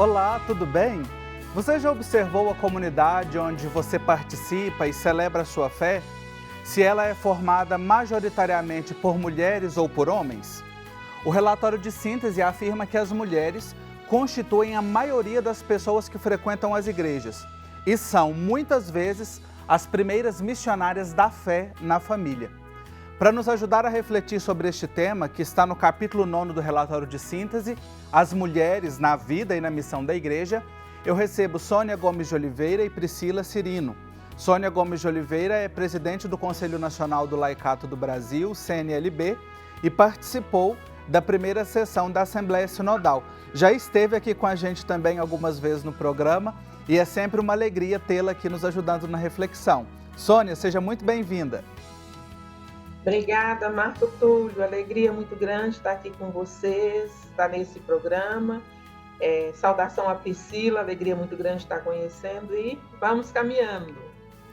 Olá, tudo bem? Você já observou a comunidade onde você participa e celebra a sua fé? Se ela é formada majoritariamente por mulheres ou por homens? O relatório de síntese afirma que as mulheres constituem a maioria das pessoas que frequentam as igrejas e são, muitas vezes, as primeiras missionárias da fé na família. Para nos ajudar a refletir sobre este tema, que está no capítulo 9 do relatório de síntese, As Mulheres na Vida e na Missão da Igreja, eu recebo Sônia Gomes de Oliveira e Priscila Cirino. Sônia Gomes de Oliveira é presidente do Conselho Nacional do Laicato do Brasil, CNLB, e participou da primeira sessão da Assembleia Sinodal. Já esteve aqui com a gente também algumas vezes no programa e é sempre uma alegria tê-la aqui nos ajudando na reflexão. Sônia, seja muito bem-vinda. Obrigada, Marco Túlio. Alegria muito grande estar aqui com vocês, estar nesse programa. Saudação a Priscila, alegria muito grande estar conhecendo e vamos caminhando.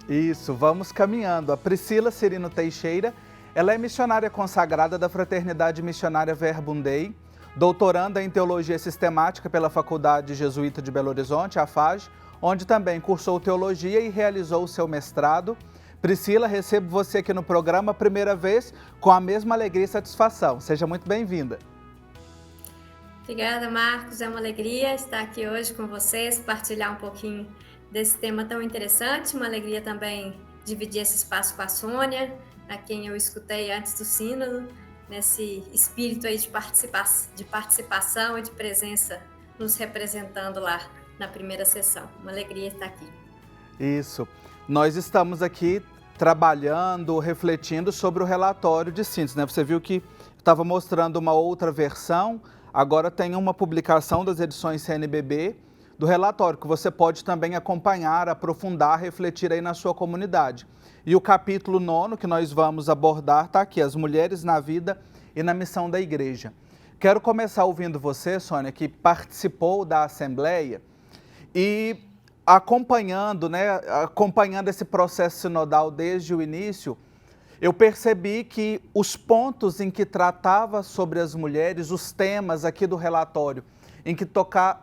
Isso, vamos caminhando. A Priscila Cirino Teixeira, ela é missionária consagrada da Fraternidade Missionária Verbum Dei, doutoranda em Teologia Sistemática pela Faculdade Jesuíta de Belo Horizonte, a FAJ, onde também cursou Teologia e realizou o seu mestrado. Priscila, recebo você aqui no programa a primeira vez com a mesma alegria e satisfação. Seja muito bem-vinda. Obrigada, Marcos. É uma alegria estar aqui hoje com vocês, partilhar um pouquinho desse tema tão interessante. Uma alegria também dividir esse espaço com a Sônia, a quem eu escutei antes do sínodo, nesse espírito aí de participação e de presença nos representando lá na primeira sessão. Uma alegria estar aqui. Isso. Nós estamos aqui trabalhando, refletindo sobre o relatório de síntese, né? Você viu que estava mostrando uma outra versão, agora tem uma publicação das edições CNBB do relatório, que você pode também acompanhar, aprofundar, refletir aí na sua comunidade. E o capítulo 9 que nós vamos abordar está aqui, As Mulheres na Vida e na Missão da Igreja. Quero começar ouvindo você, Sônia, que participou da Assembleia e acompanhando esse processo sinodal desde o início, eu percebi que os pontos em que tratava sobre as mulheres, os temas aqui do relatório, em que toca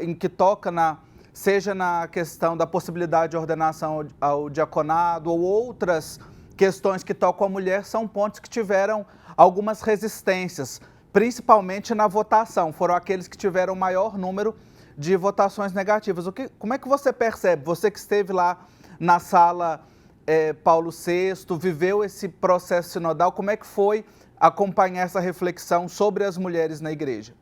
seja na questão da possibilidade de ordenação ao diaconado ou outras questões que tocam a mulher, são pontos que tiveram algumas resistências, principalmente na votação, foram aqueles que tiveram o maior número de votações negativas. Como é que você percebe, você que esteve lá na sala Paulo VI, viveu esse processo sinodal, como é que foi acompanhar essa reflexão sobre as mulheres na igreja?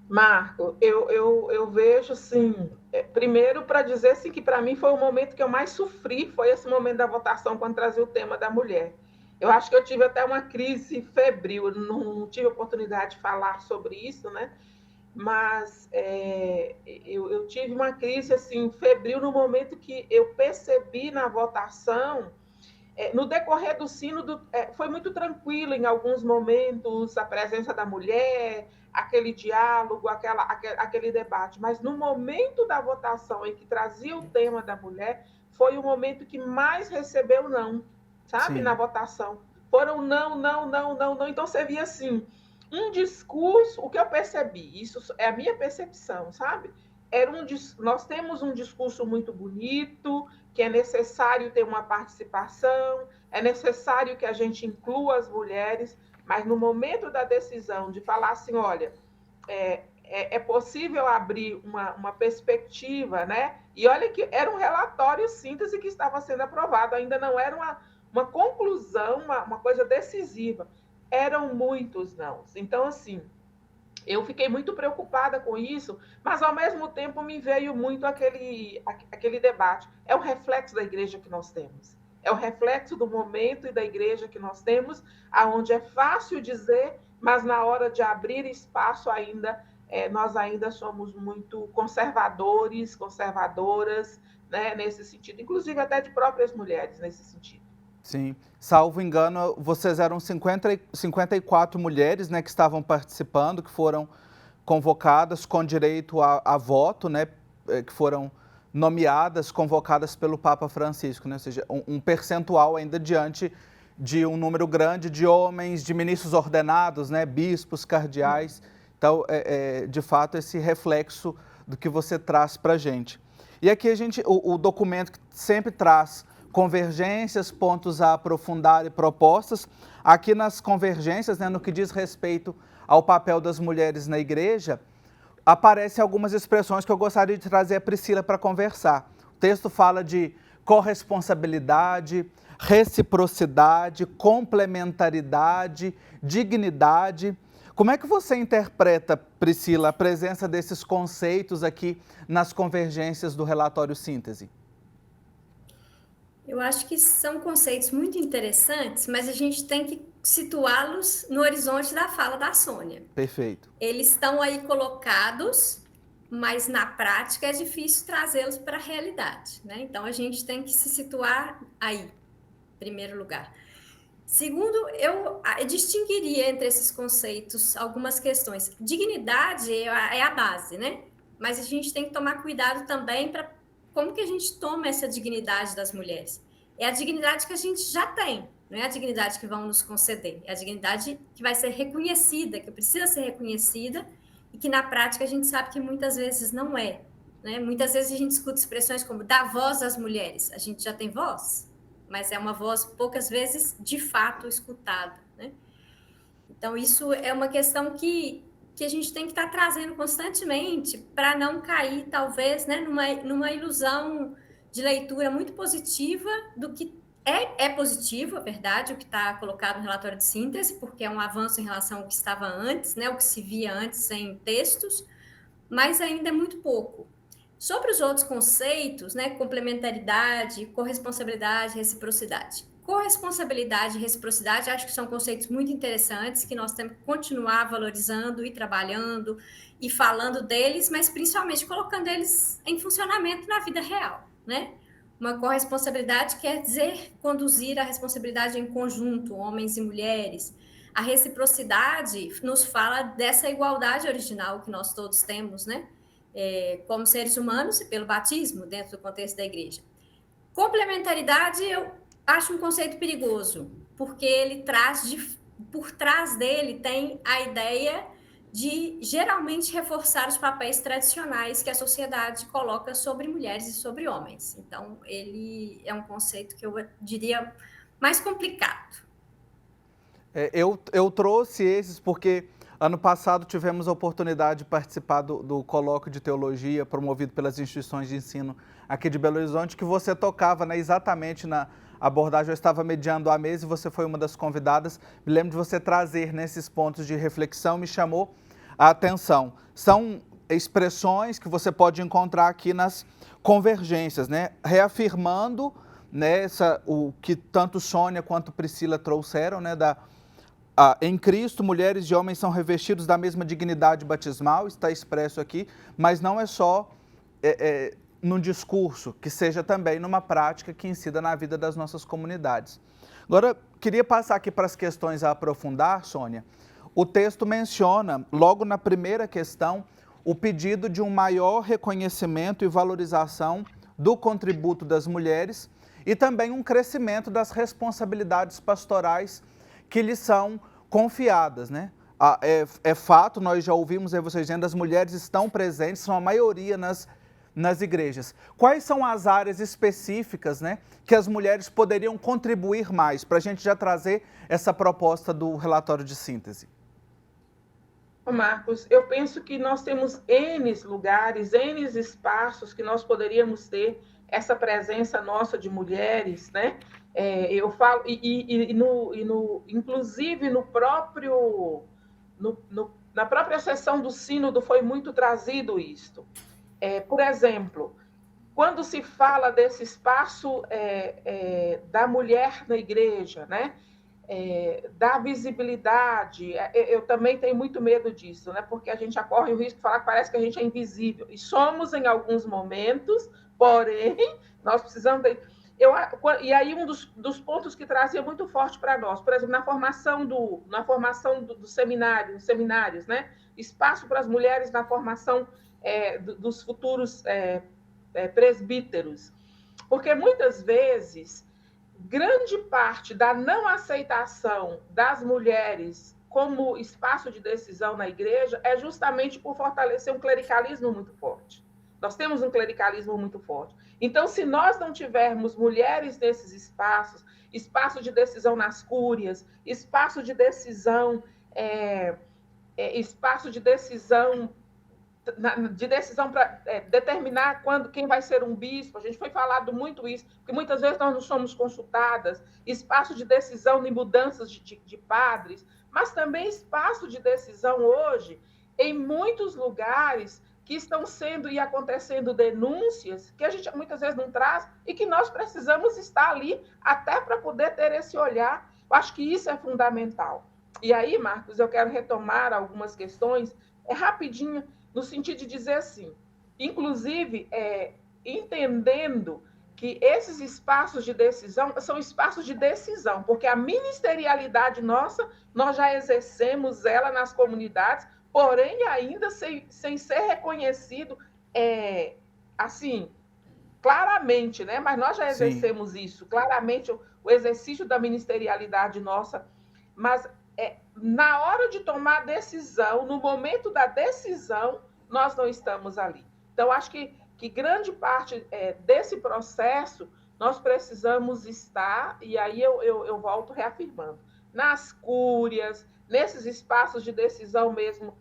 Marco, eu vejo assim, primeiro para dizer assim, que para mim foi o momento que eu mais sofri, foi esse momento da votação quando trazia o tema da mulher. Eu acho que eu tive até uma crise febril, eu não tive oportunidade de falar sobre isso, né? Mas eu tive uma crise assim, febril no momento que eu percebi na votação, no decorrer do sínodo, foi muito tranquilo em alguns momentos, a presença da mulher, aquele diálogo, aquele debate, mas no momento da votação em que trazia o tema da mulher, foi o momento que mais recebeu não, sabe? Sim. Na votação. Foram não, então você via assim, um discurso, o que eu percebi, isso é a minha percepção, sabe? Nós temos um discurso muito bonito, que é necessário ter uma participação, é necessário que a gente inclua as mulheres, mas no momento da decisão de falar assim, olha, é possível abrir uma perspectiva, né? E olha que era um relatório síntese que estava sendo aprovado, ainda não era uma conclusão, uma coisa decisiva. Eram muitos não. Então, assim, eu fiquei muito preocupada com isso, mas, ao mesmo tempo, me veio muito aquele debate. É o reflexo da igreja que nós temos. É o reflexo do momento e da igreja que nós temos, aonde é fácil dizer, mas na hora de abrir espaço nós ainda somos muito conservadores, conservadoras, né, nesse sentido, inclusive até de próprias mulheres nesse sentido. Sim, salvo engano, vocês eram 54 mulheres, né, que estavam participando, que foram convocadas com direito a voto, né, que foram nomeadas, convocadas pelo Papa Francisco, né, ou seja, um percentual ainda diante de um número grande de homens, de ministros ordenados, né, bispos, cardeais. Então, de fato, esse reflexo do que você traz para a gente. E aqui o documento que sempre traz convergências, pontos a aprofundar e propostas. Aqui nas convergências, né, no que diz respeito ao papel das mulheres na igreja, aparecem algumas expressões que eu gostaria de trazer a Priscila para conversar. O texto fala de corresponsabilidade, reciprocidade, complementaridade, dignidade. Como é que você interpreta, Priscila, a presença desses conceitos aqui nas convergências do relatório síntese? Eu acho que são conceitos muito interessantes, mas a gente tem que situá-los no horizonte da fala da Sônia. Perfeito. Eles estão aí colocados, mas na prática é difícil trazê-los para a realidade, né? Então a gente tem que se situar aí, em primeiro lugar. Segundo, eu distinguiria entre esses conceitos algumas questões. Dignidade é a base, né? Mas a gente tem que tomar cuidado também para como que a gente toma essa dignidade das mulheres. É a dignidade que a gente já tem, não é a dignidade que vão nos conceder. É a dignidade que vai ser reconhecida, que precisa ser reconhecida e que na prática a gente sabe que muitas vezes não é, né? Muitas vezes a gente escuta expressões como dar voz às mulheres. A gente já tem voz, mas é uma voz poucas vezes de fato escutada, né? Então isso é uma questão que a gente tem que estar trazendo constantemente para não cair, talvez, né, numa ilusão de leitura muito positiva do que é positivo, é verdade, o que está colocado no relatório de síntese, porque é um avanço em relação ao que estava antes, né, o que se via antes em textos, mas ainda é muito pouco. Sobre os outros conceitos, né, complementaridade, corresponsabilidade, reciprocidade. Corresponsabilidade e reciprocidade, acho que são conceitos muito interessantes, que nós temos que continuar valorizando e trabalhando e falando deles, mas principalmente colocando eles em funcionamento na vida real, né? Uma corresponsabilidade quer dizer conduzir a responsabilidade em conjunto, homens e mulheres. A reciprocidade nos fala dessa igualdade original que nós todos temos, né? Como seres humanos e pelo batismo dentro do contexto da igreja. Complementaridade eu acho um conceito perigoso, porque ele traz, por trás dele tem a ideia de geralmente reforçar os papéis tradicionais que a sociedade coloca sobre mulheres e sobre homens. Então, ele é um conceito que eu diria mais complicado. Eu trouxe esses porque ano passado tivemos a oportunidade de participar do colóquio de teologia promovido pelas instituições de ensino aqui de Belo Horizonte, que você tocava, né, exatamente na abordagem. Eu estava mediando a mesa e você foi uma das convidadas. Me lembro de você trazer nesses pontos de reflexão, me chamou a atenção. São expressões que você pode encontrar aqui nas convergências, né, reafirmando, né, o que tanto Sônia quanto Priscila trouxeram, né, em Cristo, mulheres e homens são revestidos da mesma dignidade batismal, está expresso aqui, mas não é só num discurso, que seja também numa prática que incida na vida das nossas comunidades. Agora, queria passar aqui para as questões a aprofundar, Sônia. O texto menciona, logo na primeira questão, o pedido de um maior reconhecimento e valorização do contributo das mulheres e também um crescimento das responsabilidades pastorais que lhes são confiadas, né? É fato, nós já ouvimos aí vocês dizendo, as mulheres estão presentes, são a maioria nas igrejas. Quais são as áreas específicas, né, que as mulheres poderiam contribuir mais, para a gente já trazer essa proposta do relatório de síntese? Marcos, eu penso que nós temos N lugares, N espaços que nós poderíamos ter essa presença nossa de mulheres, né? Eu falo, inclusive na própria sessão do Sínodo foi muito trazido isto. Por exemplo, quando se fala desse espaço da mulher na igreja, né? Da visibilidade, eu também tenho muito medo disso, né? Porque a gente já corre o risco de falar que parece que a gente é invisível, e somos em alguns momentos, porém, nós precisamos... E aí um dos pontos que trazia muito forte para nós, por exemplo, na formação do seminário, nos seminários, né? Espaço para as mulheres na formação dos futuros presbíteros, porque muitas vezes grande parte da não aceitação das mulheres como espaço de decisão na igreja é justamente por fortalecer um clericalismo muito forte. Nós temos um clericalismo muito forte. Então, se nós não tivermos mulheres nesses espaços, espaço de decisão nas cúrias, espaço de decisão, para determinar quem vai ser um bispo. A gente foi falado muito isso, porque muitas vezes nós não somos consultadas, espaço de decisão em mudanças de padres, mas também espaço de decisão hoje em muitos lugares que estão sendo e acontecendo denúncias que a gente muitas vezes não traz e que nós precisamos estar ali até para poder ter esse olhar. Eu acho que isso é fundamental. E aí, Marcos, eu quero retomar algumas questões rapidinho, no sentido de dizer assim, inclusive entendendo que esses espaços de decisão são espaços de decisão, porque a ministerialidade nossa, nós já exercemos ela nas comunidades, porém ainda sem ser reconhecido assim, claramente, né? Mas nós já exercemos Sim. isso, claramente o exercício da ministerialidade nossa, mas na hora de tomar a decisão, no momento da decisão, nós não estamos ali. Então, acho que grande parte desse processo nós precisamos estar, e aí eu volto reafirmando, nas cúrias, nesses espaços de decisão mesmo,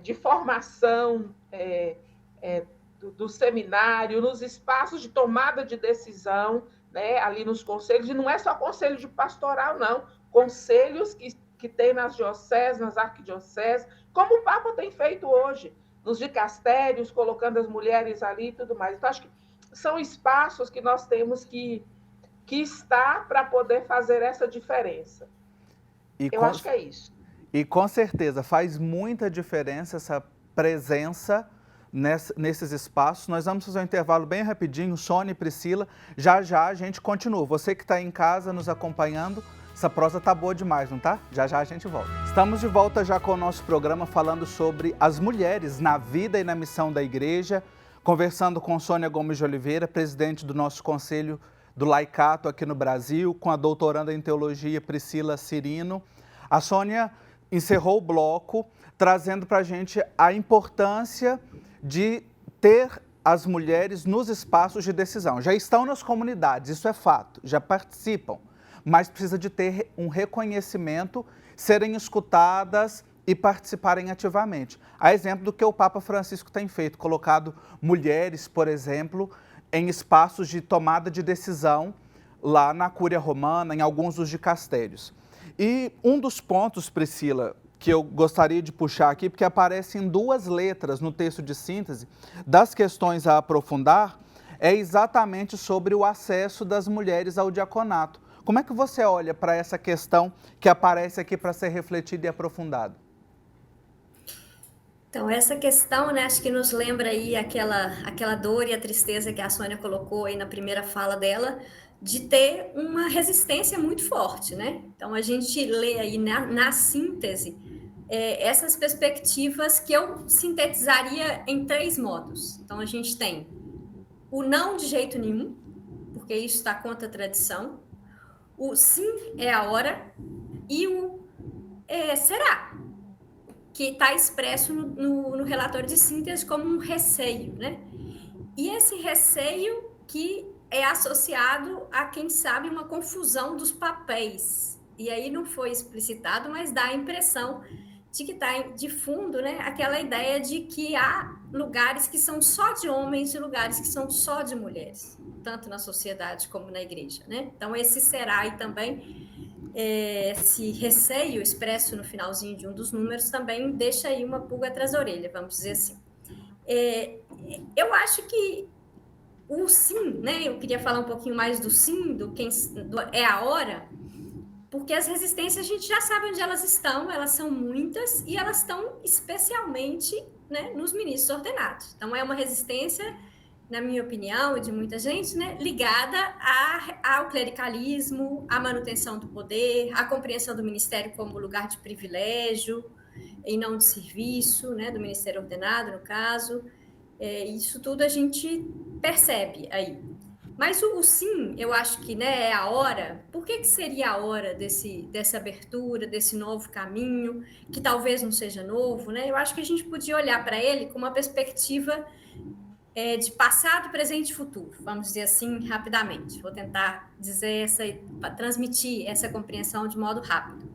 de formação do seminário, nos espaços de tomada de decisão, né, ali nos conselhos, e não é só conselho de pastoral, não, conselhos que tem nas dioceses, nas arquidioceses, como o Papa tem feito hoje, nos dicastérios, colocando as mulheres ali e tudo mais. Então, acho que são espaços que nós temos que estar para poder fazer essa diferença. Eu acho que é isso. E com certeza faz muita diferença essa presença nesses espaços. Nós vamos fazer um intervalo bem rapidinho, Sônia e Priscila, já a gente continua. Você que está em casa nos acompanhando, essa prosa tá boa demais, não tá? Já a gente volta. Estamos de volta já com o nosso programa falando sobre as mulheres na vida e na missão da igreja, conversando com Sônia Gomes de Oliveira, presidente do nosso Conselho do Laicato aqui no Brasil, com a doutoranda em teologia Priscila Cirino. A Sônia encerrou o bloco trazendo para a gente a importância de ter as mulheres nos espaços de decisão. Já estão nas comunidades, isso é fato, já participam, mas precisa de ter um reconhecimento, serem escutadas e participarem ativamente. A exemplo do que o Papa Francisco tem feito, colocado mulheres, por exemplo, em espaços de tomada de decisão lá na Cúria Romana, em alguns dos dicastérios. E um dos pontos, Priscila, que eu gostaria de puxar aqui, porque aparece em 2 letras no texto de síntese das questões a aprofundar, é exatamente sobre o acesso das mulheres ao diaconato. Como é que você olha para essa questão que aparece aqui para ser refletida e aprofundada? Então, essa questão, né, acho que nos lembra aí aquela dor e a tristeza que a Sônia colocou aí na primeira fala dela, de ter uma resistência muito forte, né? Então, a gente lê aí na síntese essas perspectivas que eu sintetizaria em 3 modos. Então, a gente tem o não de jeito nenhum, porque isso está contra a tradição, o sim é a hora e o será, que está expresso no relatório de síntese como um receio, né? E esse receio que é associado a, quem sabe, uma confusão dos papéis. E aí não foi explicitado, mas dá a impressão de que está de fundo, né, aquela ideia de que há lugares que são só de homens e lugares que são só de mulheres, tanto na sociedade como na igreja, né? Então, esse será e também esse receio expresso no finalzinho de um dos números também deixa aí uma pulga atrás da orelha, vamos dizer assim. Eu acho que o sim, né? Eu queria falar um pouquinho mais do sim, é a hora, porque as resistências a gente já sabe onde elas estão, elas são muitas e elas estão especialmente, né, nos ministros ordenados. Então, é uma resistência, na minha opinião, e de muita gente, né, ligada ao clericalismo, à manutenção do poder, à compreensão do ministério como lugar de privilégio e não de serviço, né, do ministério ordenado, no caso. Isso tudo a gente percebe aí. Mas o sim, eu acho que, né, é a hora. Por que seria a hora dessa abertura, desse novo caminho, que talvez não seja novo, né? Eu acho que a gente podia olhar para ele com uma perspectiva de passado, presente e futuro, vamos dizer assim, rapidamente. Vou tentar dizer transmitir essa compreensão de modo rápido.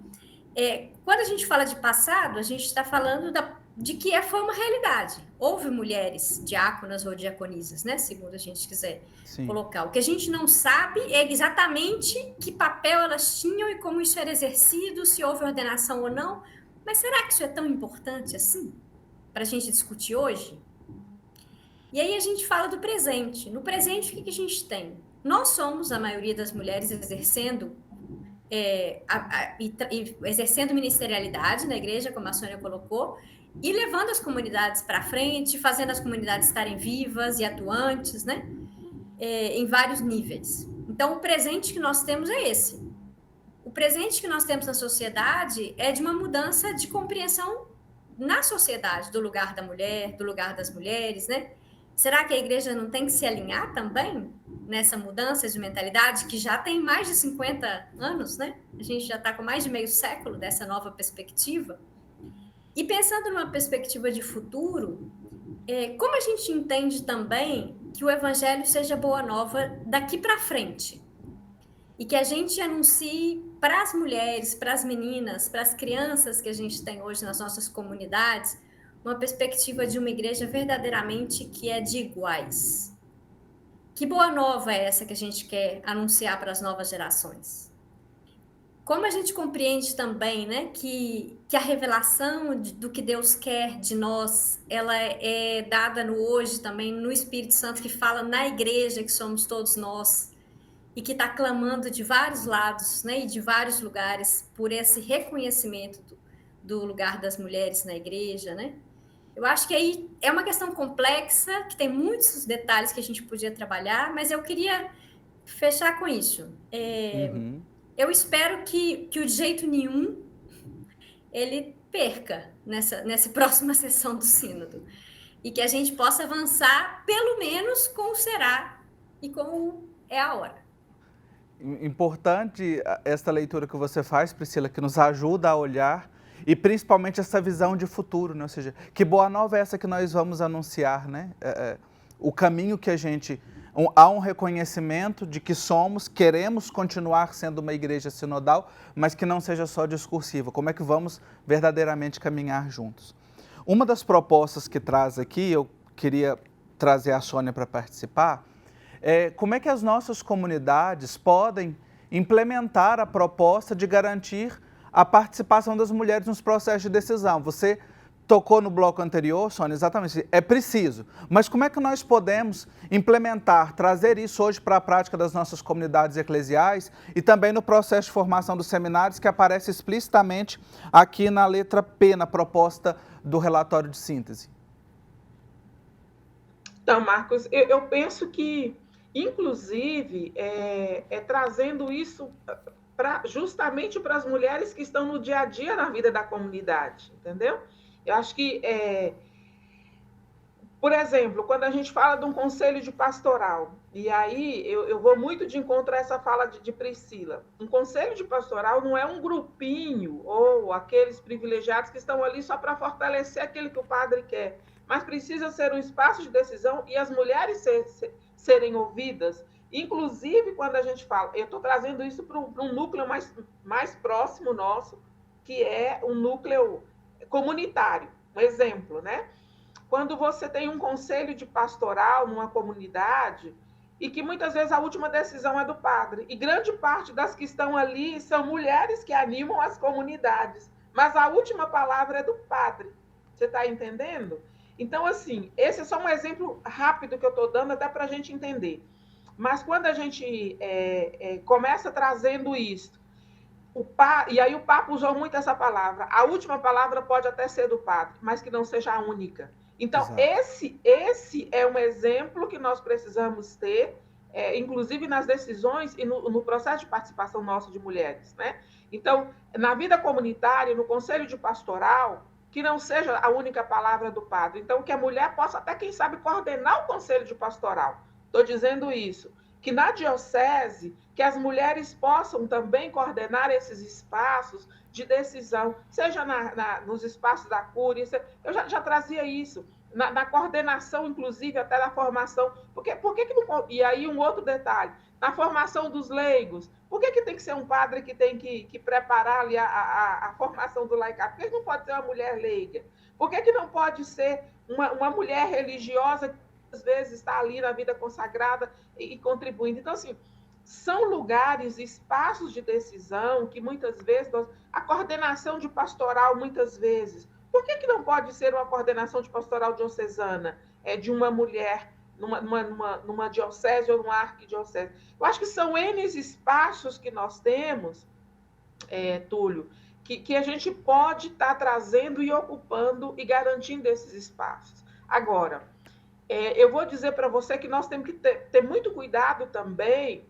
Quando a gente fala de passado, a gente está falando de que foi uma realidade. Houve mulheres diáconas ou diaconisas, né? Segundo a gente quiser colocar. O que a gente não sabe é exatamente que papel elas tinham e como isso era exercido, se houve ordenação ou não. Mas será que isso é tão importante assim para a gente discutir hoje? E aí a gente fala do presente. No presente, o que a gente tem? Nós somos, a maioria das mulheres, exercendo exercendo ministerialidade na igreja, como a Sônia colocou, e levando as comunidades para frente, fazendo as comunidades estarem vivas e atuantes, né? Em vários níveis. Então, o presente que nós temos é esse. O presente que nós temos na sociedade é de uma mudança de compreensão na sociedade, do lugar da mulher, do lugar das mulheres, né? Será que a igreja não tem que se alinhar também nessa mudança de mentalidade que já tem mais de 50 anos, né? A gente já está com mais de meio século dessa nova perspectiva. E pensando numa perspectiva de futuro, como a gente entende também que o evangelho seja boa nova daqui para frente? E que a gente anuncie para as mulheres, para as meninas, para as crianças que a gente tem hoje nas nossas comunidades, uma perspectiva de uma igreja verdadeiramente que é de iguais. Que boa nova é essa que a gente quer anunciar para as novas gerações? Como a gente compreende também, né, que a revelação do que Deus quer de nós, ela é dada no hoje também, no Espírito Santo, que fala na igreja, que somos todos nós, e que está clamando de vários lados, né, e de vários lugares, por esse reconhecimento do lugar das mulheres na igreja, né? Eu acho que aí é uma questão complexa, que tem muitos detalhes que a gente podia trabalhar, mas eu queria fechar com isso. Eu espero que o de jeito nenhum ele perca nessa próxima sessão do Sínodo. E que a gente possa avançar, pelo menos, com o será e com o é a hora. Importante esta leitura que você faz, Priscila, que nos ajuda a olhar e principalmente essa visão de futuro, né? Ou seja, que boa nova é essa que nós vamos anunciar, né? O caminho que a gente... Há um reconhecimento de que queremos continuar sendo uma igreja sinodal, mas que não seja só discursiva. Como é que vamos verdadeiramente caminhar juntos? Uma das propostas que traz aqui, eu queria trazer a Sônia para participar, como é que as nossas comunidades podem implementar a proposta de garantir a participação das mulheres nos processos de decisão. Você tocou no bloco anterior, Sônia, exatamente, é preciso. Mas como é que nós podemos implementar, trazer isso hoje para a prática das nossas comunidades eclesiais e também no processo de formação dos seminários que aparece explicitamente aqui na letra P, na proposta do relatório de síntese? Então, Marcos, eu penso que, inclusive, trazendo isso justamente para as mulheres que estão no dia a dia na vida da comunidade, entendeu? Eu acho que, por exemplo, quando a gente fala de um conselho de pastoral, e aí eu vou muito de encontro a essa fala de Priscila, um conselho de pastoral não é um grupinho ou aqueles privilegiados que estão ali só para fortalecer aquilo que o padre quer, mas precisa ser um espaço de decisão e as mulheres serem ouvidas. Inclusive, quando a gente fala, eu estou trazendo isso para um núcleo mais próximo nosso, que é um núcleo comunitário. Um exemplo, né? Quando você tem um conselho de pastoral numa comunidade e que muitas vezes a última decisão é do padre, e grande parte das que estão ali são mulheres que animam as comunidades, mas a última palavra é do padre. Você está entendendo? Então, assim, esse é só um exemplo rápido que eu estou dando até para a gente entender. Mas quando a gente começa trazendo isso, e aí o Papa usou muito essa palavra, a última palavra pode até ser do padre, mas que não seja a única. Então, esse é um exemplo que nós precisamos ter, inclusive nas decisões e no processo de participação nossa de mulheres, né? Então, na vida comunitária, no conselho de pastoral, que não seja a única palavra do padre. Então, que a mulher possa até, quem sabe, coordenar o conselho de pastoral. Estou dizendo isso. que na diocese, que as mulheres possam também coordenar esses espaços de decisão, seja nos espaços da cúria, eu já trazia isso, na coordenação, inclusive, até da formação. Por que que não, e aí um outro detalhe, na formação dos leigos, por que tem que ser um padre que tem que preparar ali a formação do laicado? Por que não pode ser uma mulher leiga? Por que não pode ser uma mulher religiosa que às vezes está ali na vida consagrada e contribuindo? Então, assim, são lugares, espaços de decisão que muitas vezes, a coordenação de pastoral muitas vezes, por que não pode ser uma coordenação de pastoral diocesana, de uma mulher numa diocese ou numa arquidiocese? Eu acho que são N espaços que nós temos, Túlio, que a gente pode estar trazendo e ocupando e garantindo esses espaços. Agora, eu vou dizer para você que nós temos que ter muito cuidado também,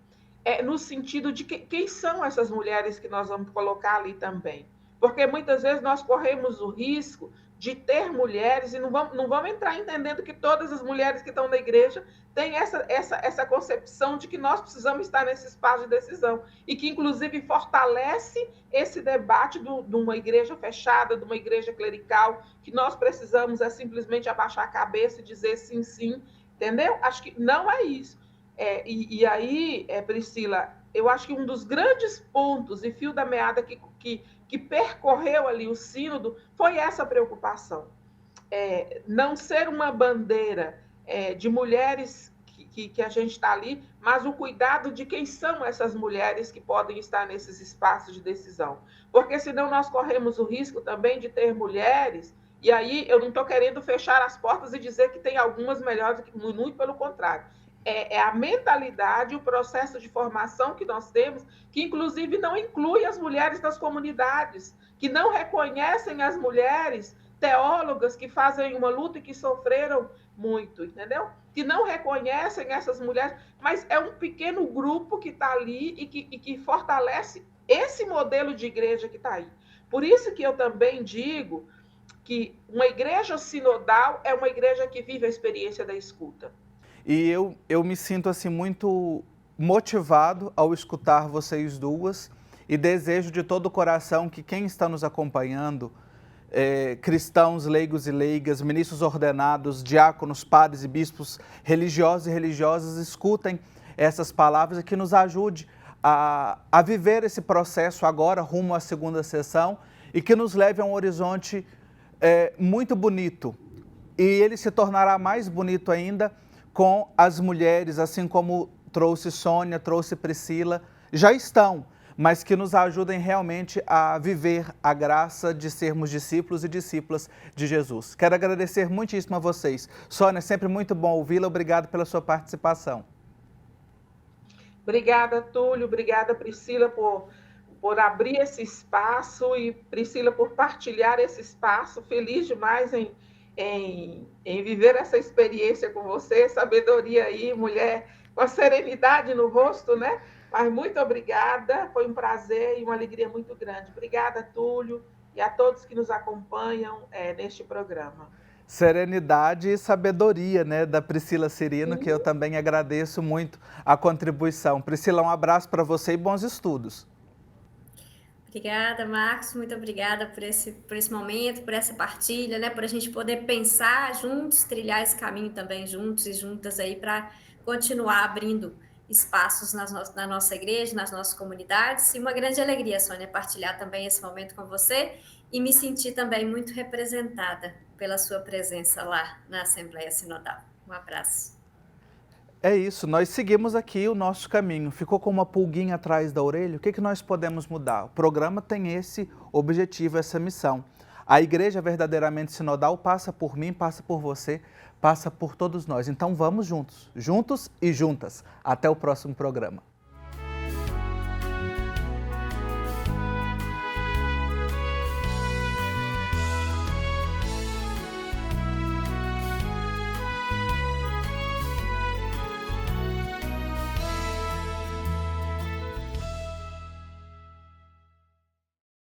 no sentido de quem são essas mulheres que nós vamos colocar ali também. Porque muitas vezes nós corremos o risco de ter mulheres, e não vamos entrar entendendo que todas as mulheres que estão na igreja têm essa concepção de que nós precisamos estar nesse espaço de decisão, e que, inclusive, fortalece esse debate de uma igreja fechada, de uma igreja clerical, que nós precisamos simplesmente abaixar a cabeça e dizer sim, sim, entendeu? Acho que não é isso. E aí, Priscila, eu acho que um dos grandes pontos e fio da meada que percorreu ali o sínodo foi essa preocupação. Não ser uma bandeira de mulheres que a gente está ali, mas o cuidado de quem são essas mulheres que podem estar nesses espaços de decisão. Porque senão nós corremos o risco também de ter mulheres, e aí eu não estou querendo fechar as portas e dizer que tem algumas melhores, muito pelo contrário. É a mentalidade, o processo de formação que nós temos, que inclusive não inclui as mulheres das comunidades, que não reconhecem as mulheres teólogas que fazem uma luta e que sofreram muito, entendeu? Que não reconhecem essas mulheres, mas é um pequeno grupo que está ali e que fortalece esse modelo de igreja que está aí. Por isso que eu também digo que uma igreja sinodal é uma igreja que vive a experiência da escuta. E eu me sinto assim muito motivado ao escutar vocês duas, e desejo de todo o coração que quem está nos acompanhando, cristãos, leigos e leigas, ministros ordenados, diáconos, padres e bispos, religiosos e religiosas, escutem essas palavras e que nos ajude a viver esse processo agora rumo à segunda sessão, e que nos leve a um horizonte muito bonito, e ele se tornará mais bonito ainda com as mulheres, assim como trouxe Sônia, trouxe Priscila, já estão, mas que nos ajudem realmente a viver a graça de sermos discípulos e discípulas de Jesus. Quero agradecer muitíssimo a vocês. Sônia, sempre muito bom ouvi-la, obrigado pela sua participação. Obrigada, Túlio, obrigada, Priscila, por abrir esse espaço, e Priscila por partilhar esse espaço. Feliz demais em viver essa experiência com você, sabedoria aí, mulher com a serenidade no rosto, né? Mas muito obrigada, foi um prazer e uma alegria muito grande. Obrigada, Túlio, e a todos que nos acompanham neste programa. Serenidade e sabedoria, né, da Priscila Cirino, que eu também agradeço muito a contribuição. Priscila, um abraço para você e bons estudos. Obrigada, Marcos, muito obrigada por esse momento, por essa partilha, né, por a gente poder pensar juntos, trilhar esse caminho também juntos e juntas aí para continuar abrindo espaços na nossa igreja, nas nossas comunidades. E uma grande alegria, Sônia, partilhar também esse momento com você e me sentir também muito representada pela sua presença lá na Assembleia Sinodal. Um abraço. É isso, nós seguimos aqui o nosso caminho. Ficou com uma pulguinha atrás da orelha? O que nós podemos mudar? O programa tem esse objetivo, essa missão. A igreja verdadeiramente sinodal passa por mim, passa por você, passa por todos nós. Então vamos juntos, juntos e juntas. Até o próximo programa.